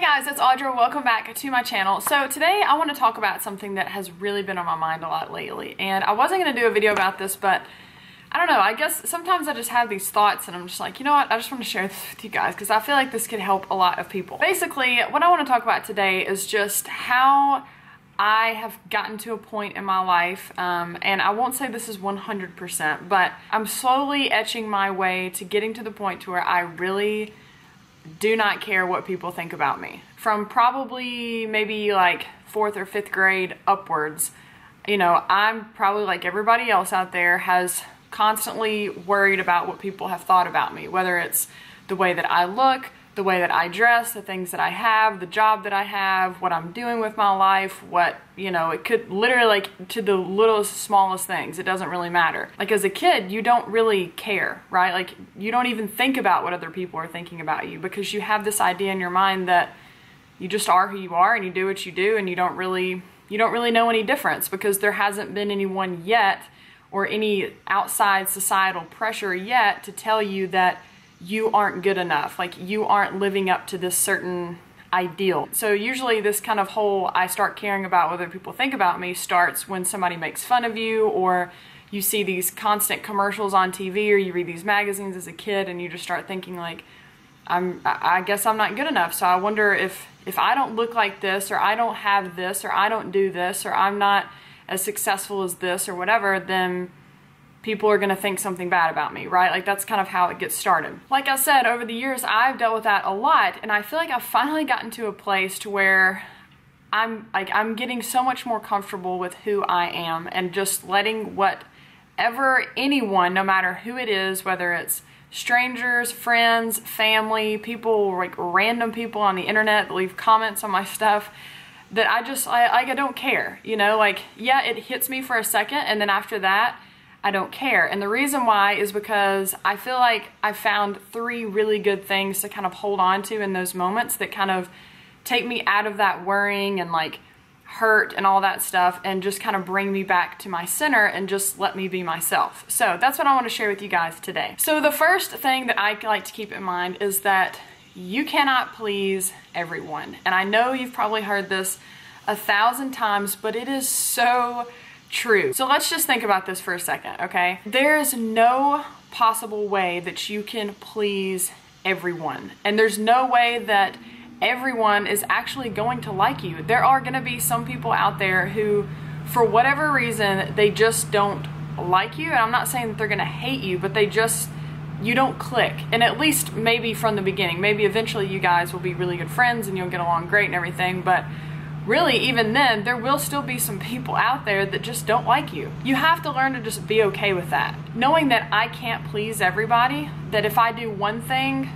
Hey guys, it's Audra. Welcome back to my channel. So today I want to talk about something that has really been on my mind a lot lately. And I wasn't going to do a video about this, but I don't know. I guess sometimes I just have these thoughts and I'm just like, you know what? I just want to share this with you guys because I feel like this could help a lot of people. Basically, what I want to talk about today is just how I have gotten to a point in my life, and I won't say this is 100%, but I'm slowly etching my way to getting to the point to where I really do not care what people think about me. From probably maybe like 4th or 5th grade upwards, you know, I'm probably like everybody else out there has constantly worried about what people have thought about me, whether it's the way that I look, the way that I dress, the things that I have, the job that I have, what I'm doing with my life, what, you know, it could literally like to the littlest, smallest things. It doesn't really matter. Like as a kid, you don't really care, right? Like you don't even think about what other people are thinking about you because you have this idea in your mind that you just are who you are and you do what you do and you don't really know any difference because there hasn't been anyone yet or any outside societal pressure yet to tell you that you aren't good enough, like you aren't living up to this certain ideal. So usually this kind of whole I start caring about what other people think about me starts when somebody makes fun of you, or you see these constant commercials on TV, or you read these magazines as a kid and you just start thinking like, I guess I'm not good enough. So I wonder if I don't look like this, or I don't have this, or I don't do this, or I'm not as successful as this or whatever, then people are going to think something bad about me, right? Like that's kind of how it gets started. Like I said, over the years, I've dealt with that a lot, and I feel like I've finally gotten to a place to where I'm getting so much more comfortable with who I am and just letting whatever anyone, no matter who it is, whether it's strangers, friends, family, people, like random people on the internet that leave comments on my stuff, that I don't care, you know? Like, yeah, it hits me for a second, and then after that, I don't care. And the reason why is because I feel like I found 3 really good things to kind of hold on to in those moments that kind of take me out of that worrying and like hurt and all that stuff and just kind of bring me back to my center and just let me be myself. So that's what I want to share with you guys today. So the first thing that I like to keep in mind is that you cannot please everyone. And I know you've probably heard this 1,000 times, but it is so true. So let's just think about this for a second, okay? There is no possible way that you can please everyone. And there's no way that everyone is actually going to like you. There are going to be some people out there who, for whatever reason, they just don't like you. And I'm not saying that they're going to hate you, but you don't click. And at least maybe from the beginning, maybe eventually you guys will be really good friends and you'll get along great and everything, but really, even then, there will still be some people out there that just don't like you. You have to learn to just be okay with that. Knowing that I can't please everybody, that if I do one thing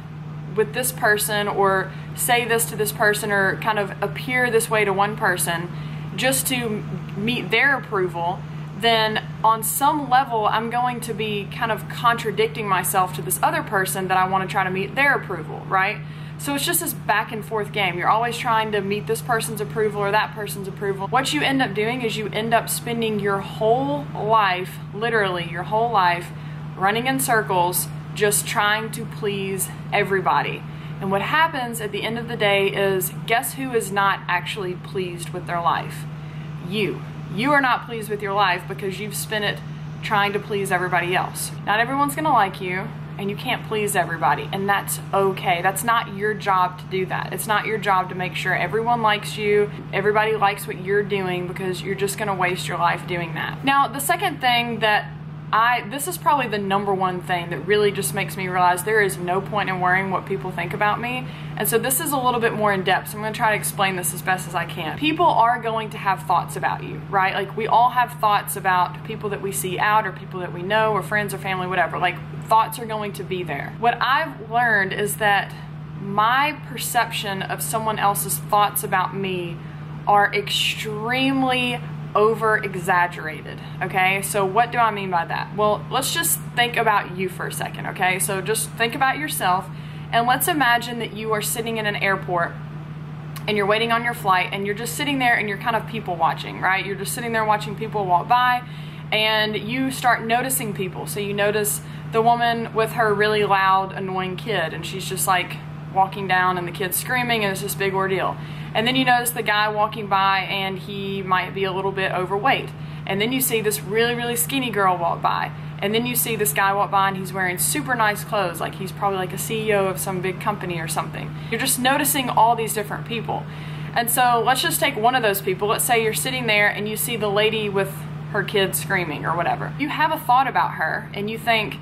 with this person or say this to this person or kind of appear this way to one person just to meet their approval, then on some level, I'm going to be kind of contradicting myself to this other person that I want to try to meet their approval, right? So it's just this back and forth game. You're always trying to meet this person's approval or that person's approval. What you end up doing is you end up spending your whole life, literally your whole life, running in circles, just trying to please everybody. And what happens at the end of the day is, guess who is not actually pleased with their life? You. You are not pleased with your life because you've spent it trying to please everybody else. Not everyone's gonna like you, and you can't please everybody, and that's okay. That's not your job to do that. It's not your job to make sure everyone likes you, everybody likes what you're doing, because you're just gonna waste your life doing that. Now, the second thing that this is probably the #1 thing that really just makes me realize there is no point in worrying what people think about me. And so this is a little bit more in depth, so I'm gonna try to explain this as best as I can. People are going to have thoughts about you, right? Like we all have thoughts about people that we see out or people that we know or friends or family, whatever. Like thoughts are going to be there. What I've learned is that my perception of someone else's thoughts about me are extremely over-exaggerated, okay? So what do I mean by that? Well, let's just think about you for a second, okay? So just think about yourself, and let's imagine that you are sitting in an airport and you're waiting on your flight, and you're just sitting there and you're kind of people watching, right? You're just sitting there watching people walk by, and you start noticing people. So you notice the woman with her really loud, annoying kid, and she's just like walking down and the kid's screaming and it's this big ordeal. And then you notice the guy walking by and he might be a little bit overweight. And then you see this really, really skinny girl walk by. And then you see this guy walk by and he's wearing super nice clothes, like he's probably like a CEO of some big company or something. You're just noticing all these different people. And so let's just take one of those people. Let's say you're sitting there and you see the lady with her kid screaming or whatever. You have a thought about her and you think,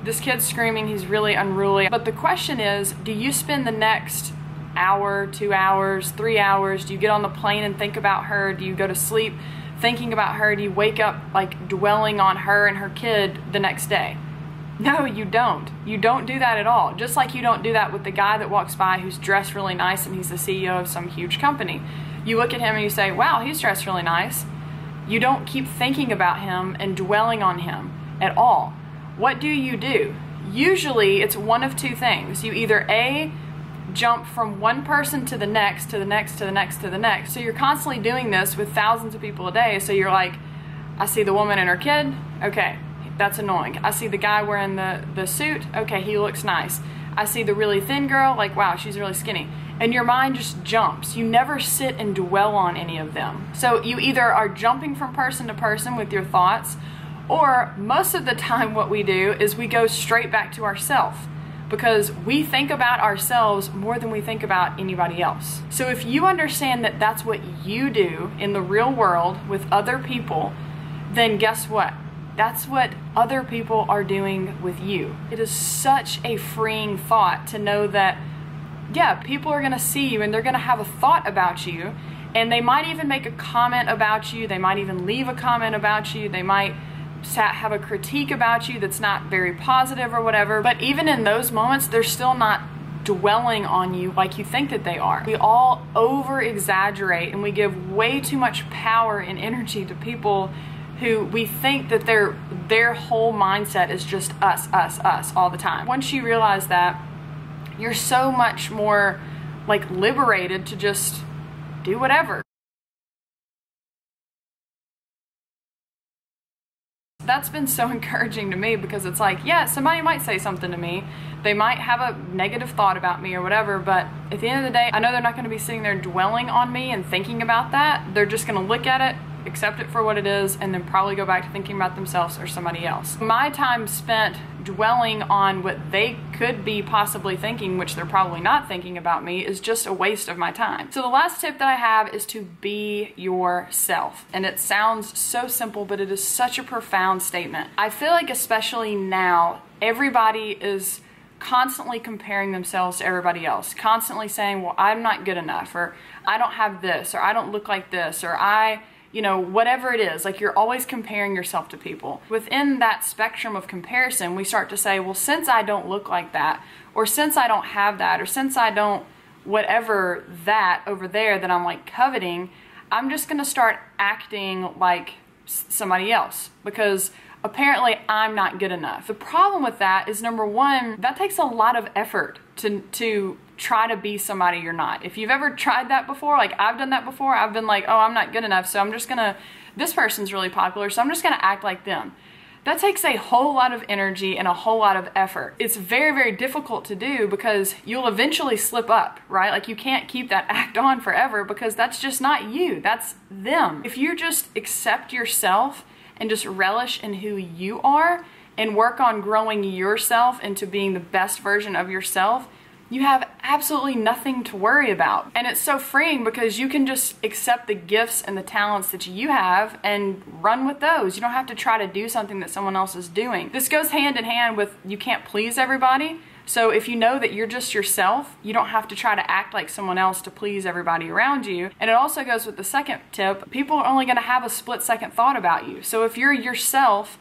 this kid's screaming, he's really unruly. But the question is, do you spend the next hour, 2 hours, 3 hours? Do you get on the plane and think about her? Do you go to sleep thinking about her? Do you wake up like dwelling on her and her kid the next day? No, you don't. You don't do that at all. Just like you don't do that with the guy that walks by who's dressed really nice and he's the CEO of some huge company. You look at him and you say, wow, he's dressed really nice. You don't keep thinking about him and dwelling on him at all. What do? Usually it's one of two things. You either A, jump from one person to the next, to the next, to the next, to the next. So you're constantly doing this with thousands of people a day. So you're like, I see the woman and her kid, okay, that's annoying. I see the guy wearing the suit, okay, he looks nice. I see the really thin girl, like, wow, she's really skinny. And your mind just jumps. You never sit and dwell on any of them. So you either are jumping from person to person with your thoughts, or most of the time what we do is we go straight back to ourselves, because we think about ourselves more than we think about anybody else. So if you understand that that's what you do in the real world with other people, then guess what? That's what other people are doing with you. It is such a freeing thought to know that, yeah, people are gonna see you and they're gonna have a thought about you, and they might even make a comment about you, they might even leave a comment about you, they might have a critique about you that's not very positive or whatever, but even in those moments, they're still not dwelling on you like you think that they are. We all over exaggerate and we give way too much power and energy to people who we think that their whole mindset is just us all the time. Once you realize that, you're so much more like liberated to just do whatever. That's been so encouraging to me, because it's like, yeah, somebody might say something to me, they might have a negative thought about me or whatever, but at the end of the day, I know they're not going to be sitting there dwelling on me and thinking about that. They're just going to look at it, accept it for what it is, and then probably go back to thinking about themselves or somebody else. My time spent dwelling on what they could be possibly thinking, which they're probably not thinking about me, is just a waste of my time. So the last tip that I have is to be yourself. And it sounds so simple, but it is such a profound statement. I feel like especially now, everybody is constantly comparing themselves to everybody else, constantly saying, well, I'm not good enough, or I don't have this, or I don't look like this, or you know, whatever it is, like you're always comparing yourself to people. Within that spectrum of comparison, we start to say, well, since I don't look like that, or since I don't have that, or since I don't whatever that over there that I'm like coveting, I'm just gonna start acting like somebody else, because apparently I'm not good enough. The problem with that is, number one, that takes a lot of effort to try to be somebody you're not. If you've ever tried that before, like I've done that before, I've been like, oh, I'm not good enough, so I'm just gonna, this person's really popular, so I'm just gonna act like them. That takes a whole lot of energy and a whole lot of effort. It's very, very difficult to do, because you'll eventually slip up, right? Like you can't keep that act on forever, because that's just not you, that's them. If you just accept yourself and just relish in who you are and work on growing yourself into being the best version of yourself, you have absolutely nothing to worry about. And it's so freeing, because you can just accept the gifts and the talents that you have and run with those. You don't have to try to do something that someone else is doing. This goes hand in hand with, you can't please everybody. So if you know that you're just yourself, you don't have to try to act like someone else to please everybody around you. And it also goes with the second tip, people are only gonna have a split-second thought about you. So if you're yourself,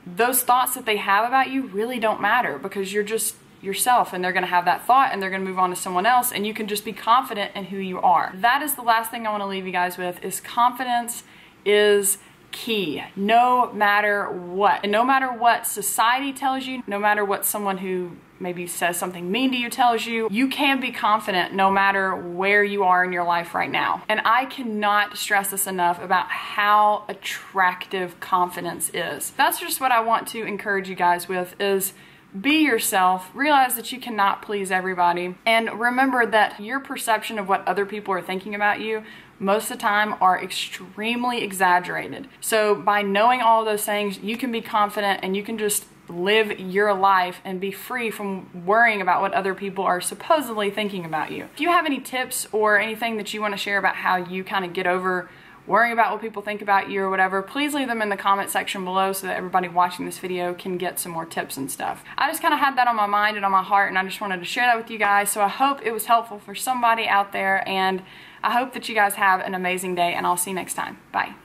those thoughts that they have about you really don't matter, because you're just yourself, and they're going to have that thought and they're going to move on to someone else, and you can just be confident in who you are. That is the last thing I want to leave you guys with, is confidence is key, no matter what. And no matter what society tells you, no matter what someone who maybe says something mean to you tells you, you can be confident no matter where you are in your life right now. And I cannot stress this enough about how attractive confidence is. That's just what I want to encourage you guys with, is Be yourself, realize that you cannot please everybody, and remember that your perception of what other people are thinking about you most of the time are extremely exaggerated. So by knowing all of those things, you can be confident and you can just live your life and be free from worrying about what other people are supposedly thinking about you. If you have any tips or anything that you want to share about how you kind of get over worrying about what people think about you or whatever, please leave them in the comment section below so that everybody watching this video can get some more tips and stuff. I just kind of had that on my mind and on my heart, and I just wanted to share that with you guys. So I hope it was helpful for somebody out there, and I hope that you guys have an amazing day, and I'll see you next time. Bye.